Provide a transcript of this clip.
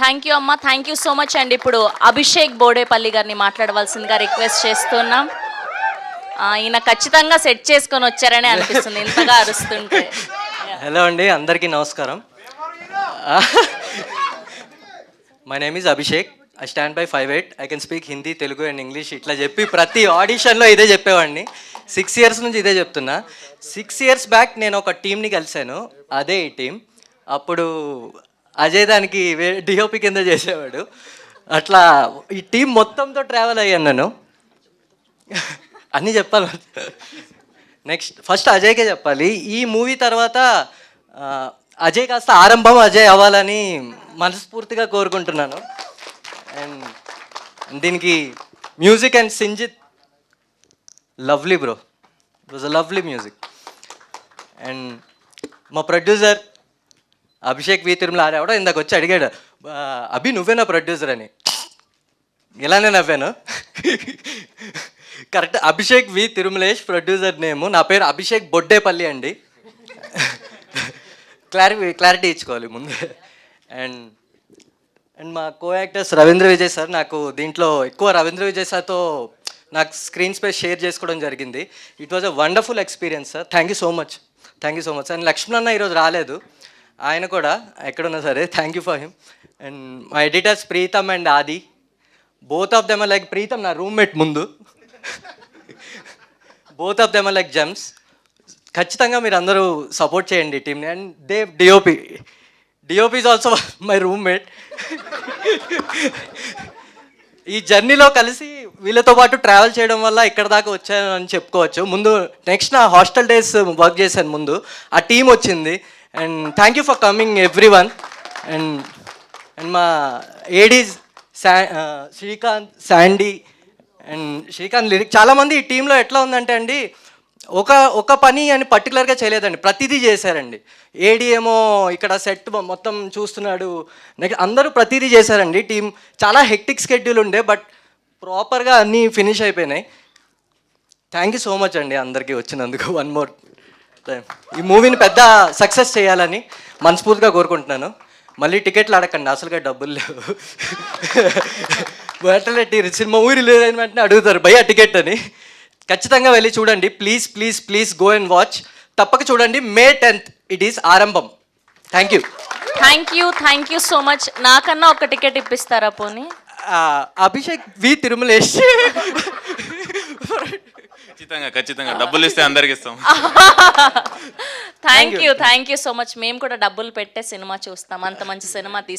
Thank you అమ్మ, thank you so much అండి. ఇప్పుడు అభిషేక్ బోడేపల్లి గారిని మాట్లాడవలసిందిగా రిక్వెస్ట్ చేస్తున్నాం. ఈయన ఖచ్చితంగా సెట్ చేసుకొని వచ్చారని అనిపిస్తుంది ఇంతగా అరుస్తుంటే. హలో అండి, అందరికీ నమస్కారం. My name is Abhishek. I stand by 5'8". I can speak Hindi, Telugu and English. ఇట్లా చెప్పి ప్రతి ఆడిషన్లో ఇదే చెప్పేవాడిని. 6 years నుంచి ఇదే చెప్తున్నా. 6 years బ్యాక్ నేను ఒక టీంని కలిశాను, అదే ఈ టీం. అప్పుడు అజయ్ దానికి డిఓపి కింద చేసేవాడు. అట్లా ఈ టీం మొత్తంతో ట్రావెల్ అయ్యాను నేను. అన్నీ చెప్పాలి. నెక్స్ట్ ఫస్ట్ అజయ్కే చెప్పాలి. ఈ మూవీ తర్వాత అజయ్ కాస్త ఆరంభం అజయ్ అవ్వాలని మనస్ఫూర్తిగా కోరుకుంటున్నాను. అండ్ దీనికి music and Sinjith lovely bro, it was a lovely music. And మా ప్రొడ్యూసర్ అభిషేక్ వి తిరుమల ఎవడో ఇందాక వచ్చి అడిగాడు, అభి నువ్వేనా ప్రొడ్యూసర్ అని. ఇలానే నవ్వాను. కరెక్ట్, అభిషేక్ వి తిరుమలేష్ ప్రొడ్యూసర్ నేము. నా పేరు అభిషేక్ బొడ్డేపల్లి అండి. క్లారిటీ ఇచ్చుకోవాలి ముందు. అండ్ మా co actors Ravindra Vijay sir. నాకు దీంట్లో ఎక్కువ రవీంద్ర విజయ్ సార్తో నాకు స్క్రీన్ స్పేస్ షేర్ చేసుకోవడం జరిగింది. It was a wonderful experience sir. Thank you so much, thank you so much. And Lakshman అన్న ఈరోజు రాలేదు, ఆయన కూడా ఎక్కడున్నా సరే thank you for him. And మా editors Preetham and Aadi, both of them are like, Preetham నా రూమ్మేట్ ముందు, both of them are like gems. ఖచ్చితంగా మీరు అందరూ సపోర్ట్ చేయండి టీమ్ని. And Dev DOP is also my roommate. ఈ జర్నీలో కలిసి వీళ్ళతో పాటు ట్రావెల్ చేయడం వల్ల ఇక్కడ దాకా వచ్చాను అని చెప్పుకోవచ్చు. ముందు నెక్స్ట్ నా హాస్టల్ డేస్ వర్క్ చేశాను ముందు, ఆ టీం వచ్చింది. And thank you for coming everyone. And మా ADs Srikanth, Sandy and Srikanth lyric. చాలామంది ఈ టీంలో ఎట్లా ఉందంటే అండి, ఒక పని అని పర్టికులర్గా చేయలేదండి, ప్రతిదీ చేశారండి. ఏడీ ఏమో ఇక్కడ సెట్ మొత్తం చూస్తున్నాడు, నెక్స్ట్ అందరూ ప్రతిదీ చేశారండి. టీం చాలా హెక్టిక్ స్కెడ్యూల్ ఉండే, బట్ ప్రాపర్గా అన్నీ ఫినిష్ అయిపోయినాయి. థ్యాంక్ యూ సో మచ్ అండి అందరికీ వచ్చినందుకు. వన్ మోర్ టైం ఈ మూవీని పెద్ద సక్సెస్ చేయాలని మనస్ఫూర్తిగా కోరుకుంటున్నాను. మళ్ళీ టికెట్లు అడగండి, అసలుగా డబ్బులు లేవు. సినిమా ఊరి లేదని వెంటనే అడుగుతారు భయ్యా టికెట్ అని. ఖచ్చితంగా వెళ్ళి చూడండి, please please please go and watch. తప్పక చూడండి. May 10th ఇట్ ఈస్ ఆరంభం. Thank you, thank you so much. నాకన్నా ఒక టికెట్ ఇప్పిస్తారా పోనీ? అభిషేక్ వి తిరుమలేష్. ఖచ్చితంగా డబ్బులు ఇస్తే అందరికి ఇస్తాం. Thank you so much. మేము కూడా డబ్బులు పెట్టే సినిమా చూస్తాం, అంత మంచి సినిమా